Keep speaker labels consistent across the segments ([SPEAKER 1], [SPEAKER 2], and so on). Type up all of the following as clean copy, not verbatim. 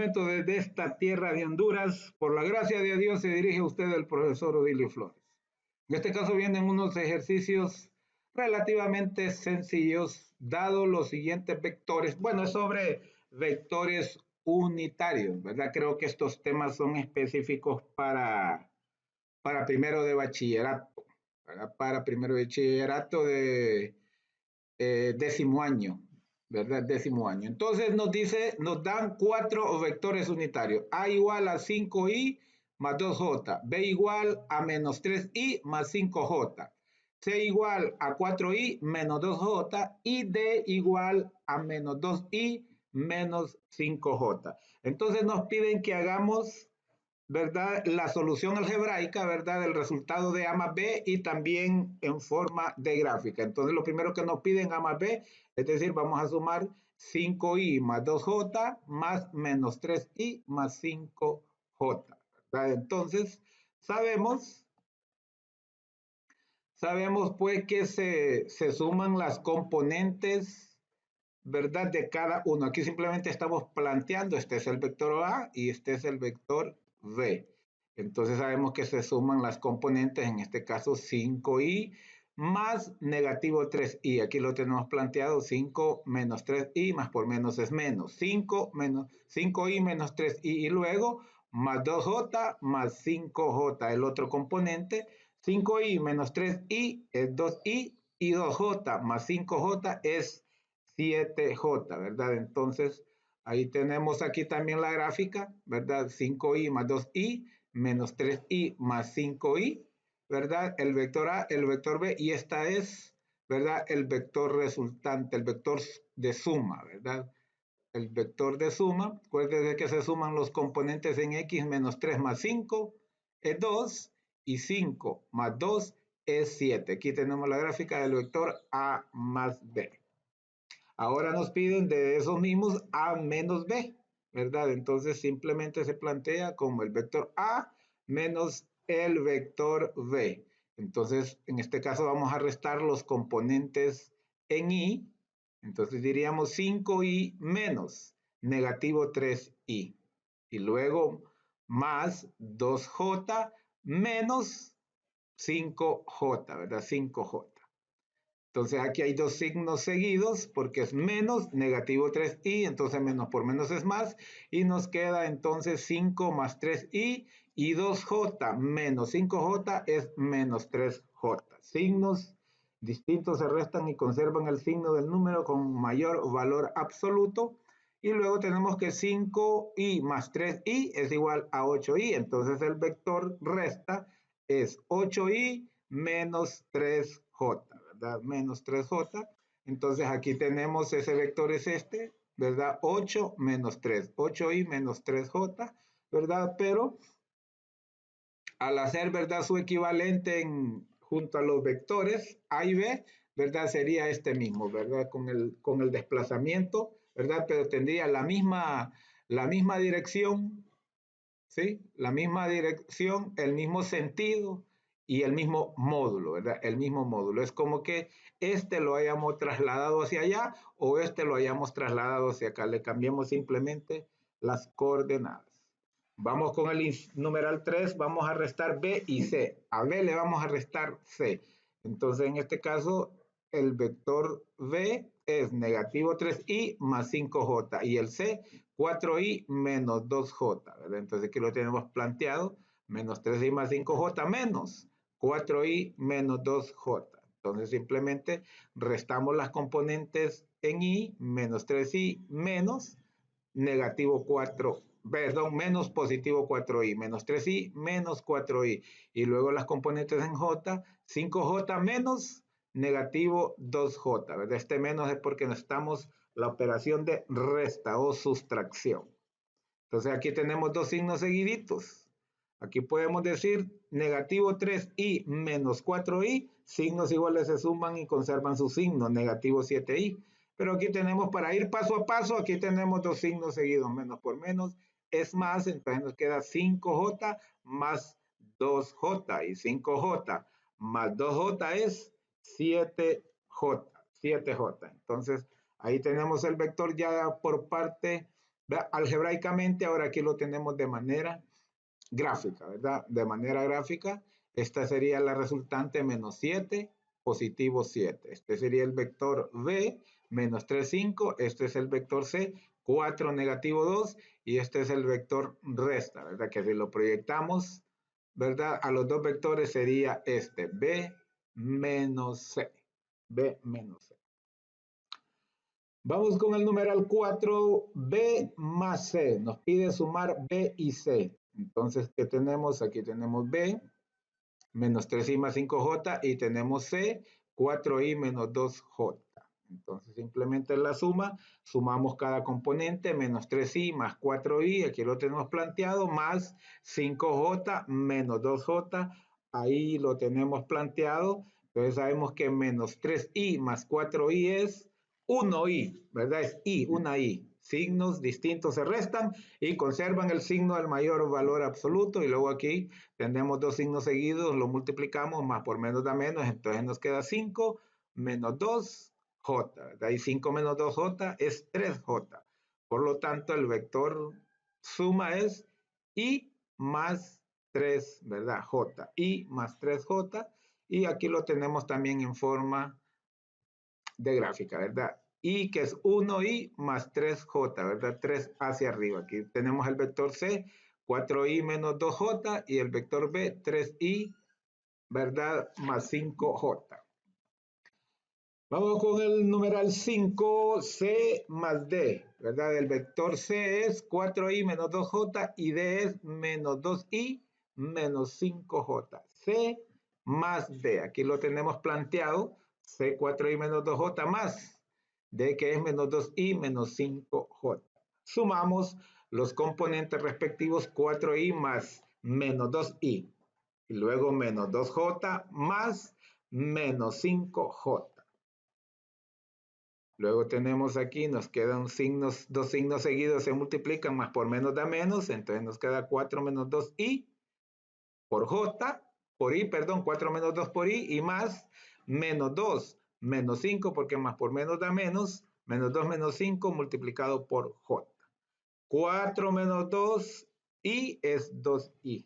[SPEAKER 1] momento desde esta tierra de Honduras, por la gracia de Dios, se dirige a usted el profesor Odilio Flores. En este caso vienen unos ejercicios relativamente sencillos, dado los siguientes vectores. Bueno, es sobre vectores unitarios, ¿verdad? Creo que estos temas son específicos para primero de bachillerato, ¿verdad? Para primero de bachillerato de décimo año, ¿verdad? Décimo año. Entonces nos dice, nos dan cuatro vectores unitarios. A igual a 5i más 2j. B igual a menos 3i más 5j. C igual a 4i menos 2j. Y D igual a menos 2i menos 5j. Entonces nos piden que hagamos, ¿verdad? La solución algebraica, ¿verdad? El resultado de A más B y también en forma de gráfica. Entonces, lo primero que nos piden A más B, es decir, vamos a sumar 5i más 2j más menos 3i más 5j, ¿verdad? Entonces, sabemos pues que se suman las componentes, ¿verdad? De cada uno. Aquí simplemente estamos planteando, este es el vector A y este es el vector B. Entonces sabemos que se suman las componentes, en este caso 5i más negativo 3i. Aquí lo tenemos planteado, 5 menos 3i más por menos es menos. 5i menos 3i y luego más 2j más 5j, el otro componente. 5i menos 3i es 2i y 2j más 5j es 7j, ¿verdad? Entonces, ahí tenemos aquí también la gráfica, ¿verdad? 5i más 2i menos 3i más 5i, ¿verdad? El vector A, el vector B, y esta es, ¿verdad? El vector resultante, el vector de suma, ¿verdad? El vector de suma, acuérdense que se suman los componentes en x, menos 3 más 5 es 2, y 5 más 2 es 7. Aquí tenemos la gráfica del vector A más B. Ahora nos piden de esos mismos A menos B, ¿verdad? Entonces simplemente se plantea como el vector A menos el vector B. Entonces, en este caso vamos a restar los componentes en I. Entonces diríamos 5i menos negativo 3i. Y luego más 2j menos 5j, ¿verdad? 5j. Entonces aquí hay dos signos seguidos porque es menos negativo 3i, entonces menos por menos es más, y nos queda entonces 5 más 3i y 2j menos 5j es menos 3j. Signos distintos se restan y conservan el signo del número con mayor valor absoluto, y luego tenemos que 5i más 3i es igual a 8i, entonces el vector resta es 8i menos 3j. ¿verdad? Menos 3j. Entonces aquí tenemos ese vector es este, ¿verdad? 8 menos 3, 8i menos 3j, ¿verdad? Pero al hacer, ¿verdad? Su equivalente junto a los vectores A y B, ¿verdad? Sería este mismo, ¿verdad? Con el desplazamiento, ¿verdad? Pero tendría la misma dirección, ¿sí? La misma dirección, el mismo sentido y el mismo módulo, ¿verdad? El mismo módulo. Es como que este lo hayamos trasladado hacia allá o este lo hayamos trasladado hacia acá. Le cambiamos simplemente las coordenadas. Vamos con el numeral 3, vamos a restar B y C. A B le vamos a restar C. Entonces, en este caso, el vector B es negativo 3i más 5j y el C 4i menos 2j, ¿verdad? Entonces aquí lo tenemos planteado, menos 3i más 5j menos 4i menos 2j. Entonces simplemente restamos las componentes en i, menos 3i menos negativo 4, perdón, menos positivo 4i, menos 3i menos 4i. Y luego las componentes en j, 5j menos negativo 2j, ¿verdad? Este menos es porque necesitamos la operación de resta o sustracción. Entonces aquí tenemos dos signos seguiditos. Aquí podemos decir negativo 3i menos 4i, signos iguales se suman y conservan su signo, negativo 7i. Pero aquí tenemos, para ir paso a paso, aquí tenemos dos signos seguidos, menos por menos es más, entonces nos queda 5j más 2j, y 5j más 2j es 7j. Entonces, ahí tenemos el vector ya por parte Algebraicamente, ahora aquí lo tenemos de manera gráfica, ¿verdad? De manera gráfica, esta sería la resultante menos 7, positivo 7. Este sería el vector B, menos 3, 5. Este es el vector C, 4, negativo 2. Y este es el vector resta, ¿verdad? Que si lo proyectamos, ¿verdad? A los dos vectores sería este, B menos C. B menos C. Vamos con el numeral 4, B más C. Nos pide sumar B y C. Entonces, ¿qué tenemos? Aquí tenemos B, menos 3i más 5j, y tenemos C, 4i menos 2j. Entonces, simplemente la suma, sumamos cada componente, menos 3i más 4i, aquí lo tenemos planteado, más 5j menos 2j, ahí lo tenemos planteado. Entonces sabemos que menos 3i más 4i es 1i, ¿verdad? Es i, una i. Signos distintos se restan y conservan el signo del mayor valor absoluto, y luego aquí tenemos dos signos seguidos, lo multiplicamos, más por menos da menos, entonces nos queda 5 menos 2j, ¿verdad? Y 5 menos 2j es 3j. Por lo tanto, el vector suma es i más 3, ¿verdad? J, i más 3j, y aquí lo tenemos también en forma de gráfica, ¿verdad? Y que es 1i más 3j, ¿verdad? 3 hacia arriba. Aquí tenemos el vector C, 4i menos 2j, y el vector B, 3i, ¿verdad? Más 5j. Vamos con el numeral 5, C más D, ¿verdad? El vector C es 4i menos 2j y D es menos 2i menos 5j. C más D, aquí lo tenemos planteado, C 4i menos 2j más D, que es menos 2i menos 5j. Sumamos los componentes respectivos, 4i más menos 2i, y luego menos 2j más menos 5j. Luego tenemos aquí, nos quedan signos, dos signos seguidos se multiplican, más por menos da menos, entonces nos queda 4 menos 2i por j, por i, perdón, 4 menos 2 por i, y más menos 2 menos 5, porque más por menos da menos 2 menos 5 multiplicado por j. 4 menos 2i es 2i,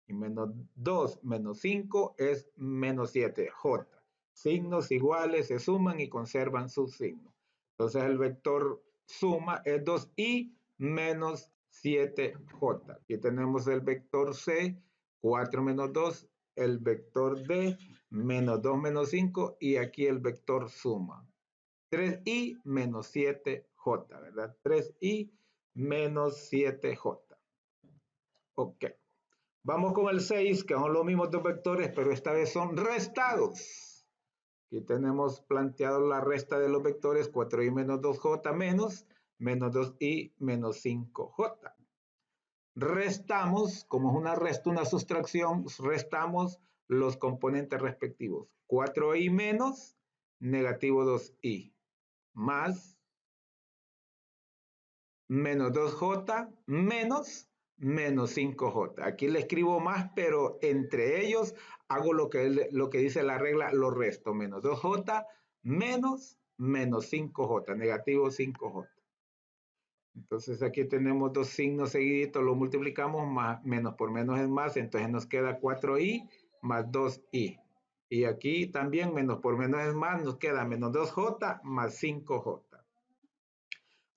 [SPEAKER 1] y menos 2 menos 5 es menos 7j. Signos iguales se suman y conservan sus signos. Entonces el vector suma es 2i menos 7j. Aquí tenemos el vector C, 4 menos 2, el vector D, menos 2 menos 5, y aquí el vector suma. 3i menos 7j, ¿verdad? 3i menos 7j. Ok. Vamos con el 6, que son los mismos dos vectores, pero esta vez son restados. Aquí tenemos planteado la resta de los vectores, 4i menos 2j menos 2i menos 5j. Restamos, como es una resta, una sustracción, restamos los componentes respectivos. 4i menos negativo 2i más menos 2j menos menos 5j. Aquí le escribo más, pero entre ellos hago lo que dice la regla, lo resto. Menos 2j menos menos 5j, negativo 5j. Entonces aquí tenemos dos signos seguiditos, lo multiplicamos, más, menos por menos es más, entonces nos queda 4i más 2i. Y aquí también menos por menos es más, nos queda menos 2j más 5j.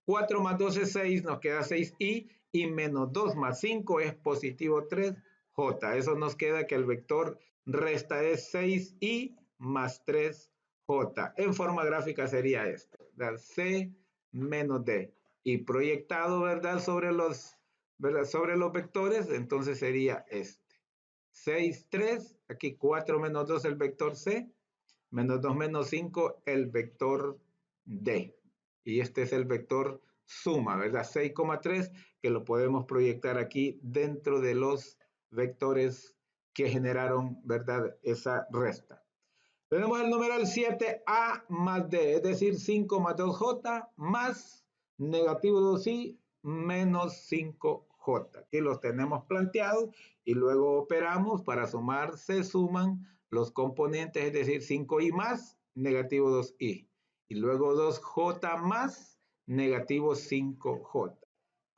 [SPEAKER 1] 4 más 2 es 6, nos queda 6i, y menos 2 más 5 es positivo 3j. Eso nos queda que el vector resta es 6i más 3j. En forma gráfica sería esto, ¿verdad? C menos D. Y proyectado, ¿verdad? ¿verdad? Sobre los vectores, entonces sería este. 6, 3, aquí 4 menos 2 el vector C, menos 2 menos 5 el vector D. Y este es el vector suma, ¿verdad? 6,3, que lo podemos proyectar aquí dentro de los vectores que generaron, ¿verdad? Esa resta. Tenemos el numeral 7a más d, es decir, 5 más 2j más negativo 2i menos 5j. Aquí los tenemos planteados y luego operamos para sumar, se suman los componentes, es decir, 5i más negativo 2i. Y luego 2j más negativo 5j.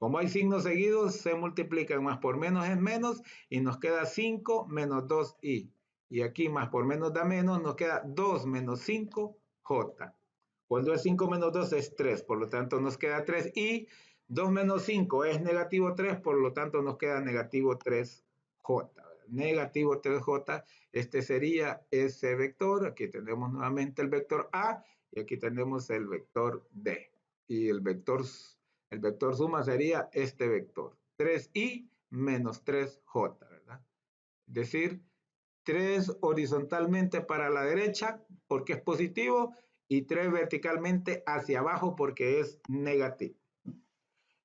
[SPEAKER 1] Como hay signos seguidos, se multiplican. Más por menos es menos y nos queda 5 menos 2i. Y aquí más por menos da menos, nos queda 2 menos 5j. Cuando es 5 menos 2 es 3, por lo tanto nos queda 3 y 2 menos 5 es negativo 3, por lo tanto nos queda negativo 3j. Negativo 3j, este sería ese vector. Aquí tenemos nuevamente el vector A y aquí tenemos el vector D. Y el vector suma sería este vector, 3i menos 3j, ¿verdad? Es decir, 3 horizontalmente para la derecha porque es positivo y 3 verticalmente hacia abajo porque es negativo.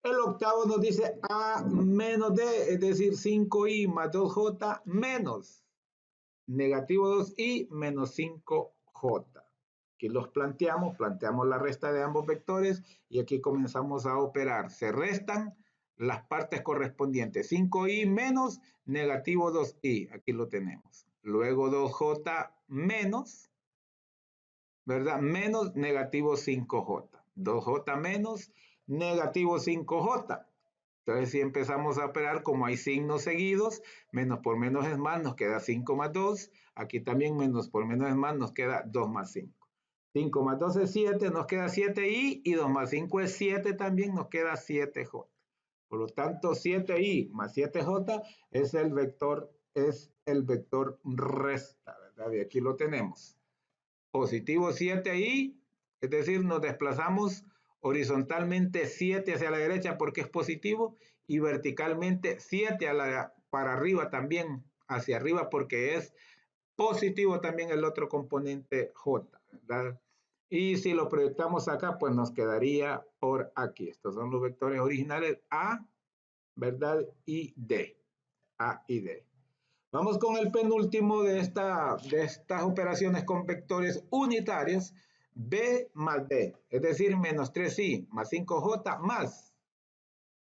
[SPEAKER 1] El octavo nos dice A menos D, es decir, 5i más 2j menos negativo 2i menos 5j. Aquí los planteamos la resta de ambos vectores y aquí comenzamos a operar. Se restan las partes correspondientes. 5i menos negativo 2i, aquí lo tenemos. Luego 2j menos, ¿verdad? Menos negativo 5j. 2j menos negativo 5j. Entonces, si empezamos a operar, como hay signos seguidos, menos por menos es más, nos queda 5 más 2. Aquí también menos por menos es más, nos queda 2 más 5. 5 más 2 es 7, nos queda 7i, y 2 más 5 es 7 también, nos queda 7j. Por lo tanto, 7i más 7j es el vector resta, ¿verdad? Y aquí lo tenemos. Positivo 7i, es decir, nos desplazamos horizontalmente 7 hacia la derecha porque es positivo y verticalmente 7 para arriba también, hacia arriba porque es positivo también el otro componente j, ¿verdad? Y si lo proyectamos acá, pues nos quedaría por aquí. Estos son los vectores originales A, ¿verdad? Y D. A y D. Vamos con el penúltimo de estas operaciones con vectores unitarios, B más D, es decir, menos 3i más 5j más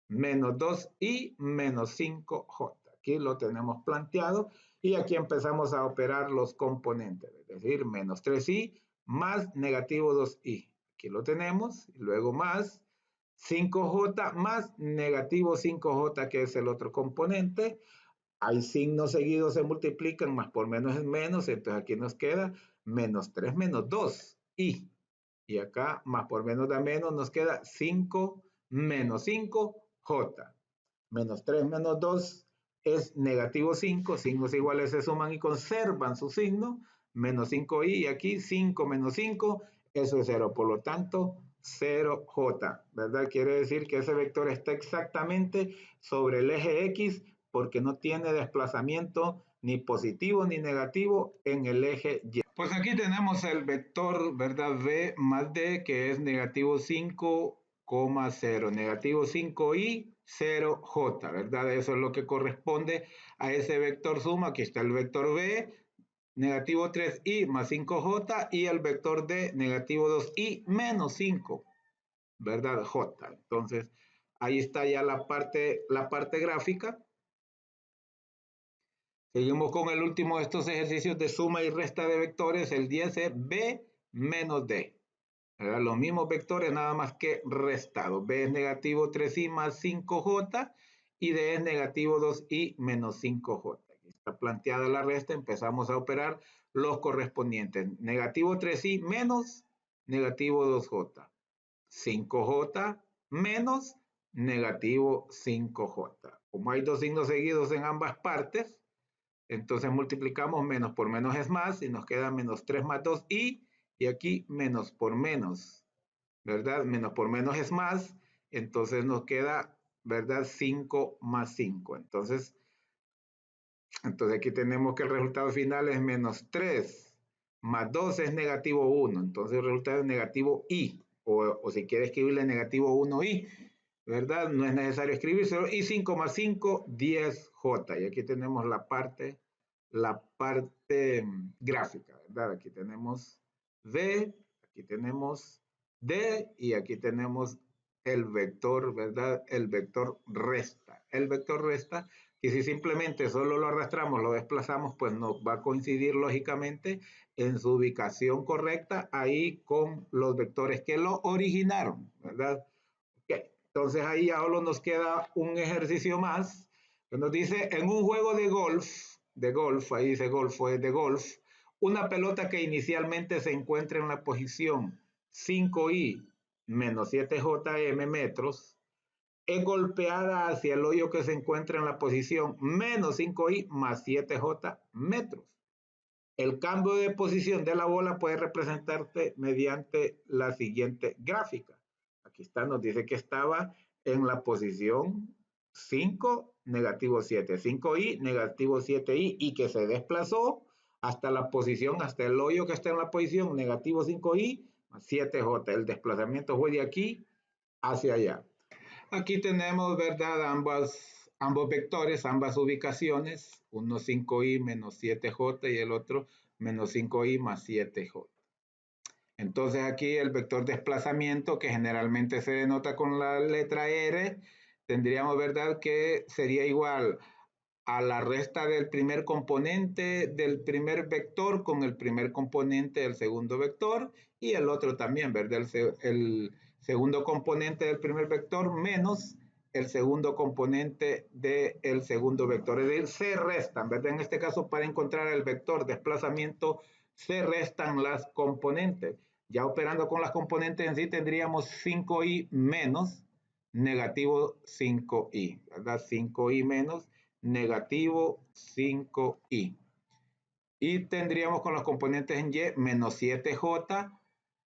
[SPEAKER 1] menos 2i menos 5j. Aquí lo tenemos planteado y aquí empezamos a operar los componentes, es decir, menos 3i más negativo 2i. Aquí lo tenemos, y luego más 5j más negativo 5j, que es el otro componente. Hay signos seguidos, se multiplican, más por menos es menos, entonces aquí nos queda menos 3 menos 2, y acá más por menos da menos, nos queda 5 menos 5j. Menos 3 menos 2 es negativo 5, signos iguales se suman y conservan su signo, menos 5i, y aquí 5 menos 5, eso es 0, por lo tanto 0j, ¿verdad? Quiere decir que ese vector está exactamente sobre el eje X porque no tiene desplazamiento ni positivo ni negativo en el eje Y. Pues aquí tenemos el vector, ¿verdad? V más D, que es negativo 5,0, negativo 5i, 0j, ¿verdad? Eso es lo que corresponde a ese vector suma. Aquí está el vector V, negativo 3i más 5j, y el vector D, negativo 2i menos 5, ¿verdad? J. Entonces, ahí está ya la parte gráfica. Seguimos con el último de estos ejercicios de suma y resta de vectores. El 10 es B menos D. ¿Verdad? Los mismos vectores, nada más que restados. B es negativo 3i más 5j y D es negativo 2i menos 5j. Aquí está planteada la resta. Empezamos a operar los correspondientes. Negativo 3i menos negativo 2j. 5j menos negativo 5j. Como hay dos signos seguidos en ambas partes, entonces multiplicamos menos por menos es más y nos queda menos 3 más 2i, y aquí menos por menos, ¿verdad? Menos por menos es más, entonces nos queda, ¿verdad? 5 más 5. Entonces aquí tenemos que el resultado final es menos 3 más 2 es negativo 1. Entonces el resultado es negativo i, o si quiere escribirle negativo 1i, ¿verdad? No es necesario escribírselo. Y 5 más 5, 10j. Y aquí tenemos la parte gráfica, ¿verdad? Aquí tenemos V, aquí tenemos D y aquí tenemos el vector, ¿verdad? El vector resta. El vector resta, que si simplemente solo lo arrastramos, lo desplazamos, pues nos va a coincidir lógicamente en su ubicación correcta ahí con los vectores que lo originaron, ¿verdad? Okay. Entonces ahí ya solo nos queda un ejercicio más que nos dice, en un juego de golf, ahí dice golf, fue de golf, una pelota que inicialmente se encuentra en la posición 5i menos 7jm metros, es golpeada hacia el hoyo que se encuentra en la posición menos 5i más 7j metros. El cambio de posición de la bola puede representarse mediante la siguiente gráfica. Aquí está, nos dice que estaba en la posición 5, negativo 7, 5i, negativo 7i, y que se desplazó hasta la posición, hasta el hoyo que está en la posición negativo 5i más 7j. El desplazamiento fue de aquí hacia allá. Aquí tenemos, ¿verdad? Ambos vectores, ambas ubicaciones, uno 5i menos 7j y el otro menos 5i más 7j. Entonces aquí el vector desplazamiento, que generalmente se denota con la letra R, tendríamos, ¿verdad?, que sería igual a la resta del primer componente del primer vector con el primer componente del segundo vector, y el otro también, ¿verdad? El segundo componente del primer vector menos el segundo componente del segundo vector. Es decir, se restan, ¿verdad? En este caso, para encontrar el vector desplazamiento, se restan las componentes. Ya operando con las componentes en sí, tendríamos 5i menos negativo 5i, ¿verdad? 5i menos negativo 5i. Y tendríamos con los componentes en y menos 7j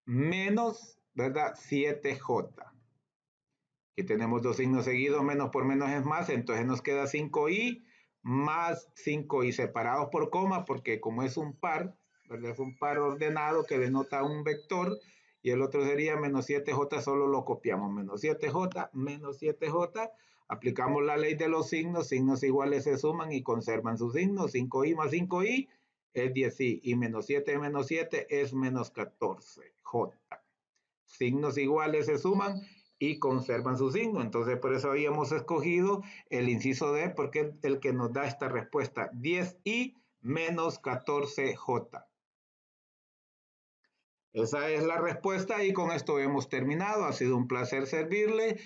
[SPEAKER 1] menos, ¿verdad?, 7j. Aquí tenemos dos signos seguidos, menos por menos es más, entonces nos queda 5i más 5i separados por coma, porque como es un par, ¿verdad?, es un par ordenado que denota un vector, y el otro sería menos 7j, solo lo copiamos, menos 7j, aplicamos la ley de los signos iguales se suman y conservan sus signos, 5i más 5i es 10i, y menos 7 menos 7 es menos 14j. Signos iguales se suman y conservan su signo. Entonces, por eso habíamos escogido el inciso D, porque es el que nos da esta respuesta, 10i menos 14j. Esa es la respuesta y con esto hemos terminado. Ha sido un placer servirle.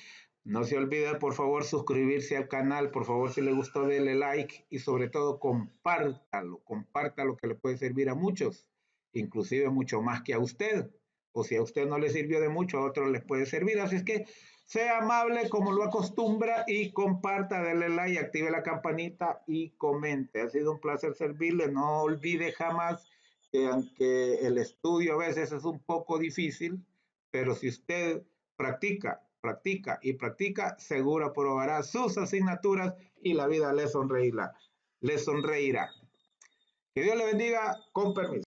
[SPEAKER 1] No se olvide, por favor, suscribirse al canal. Por favor, si le gustó, dele like y sobre todo compártalo. Compártalo, que le puede servir a muchos, inclusive mucho más que a usted. O si a usted no le sirvió de mucho, a otros les puede servir. Así es que sea amable como lo acostumbra y comparta, dele like, active la campanita y comente. Ha sido un placer servirle. No olvide jamás que aunque el estudio a veces es un poco difícil, pero si usted practica, practica y practica, seguro aprobará sus asignaturas y la vida le sonreirá. Le sonreirá. Que Dios le bendiga, con permiso.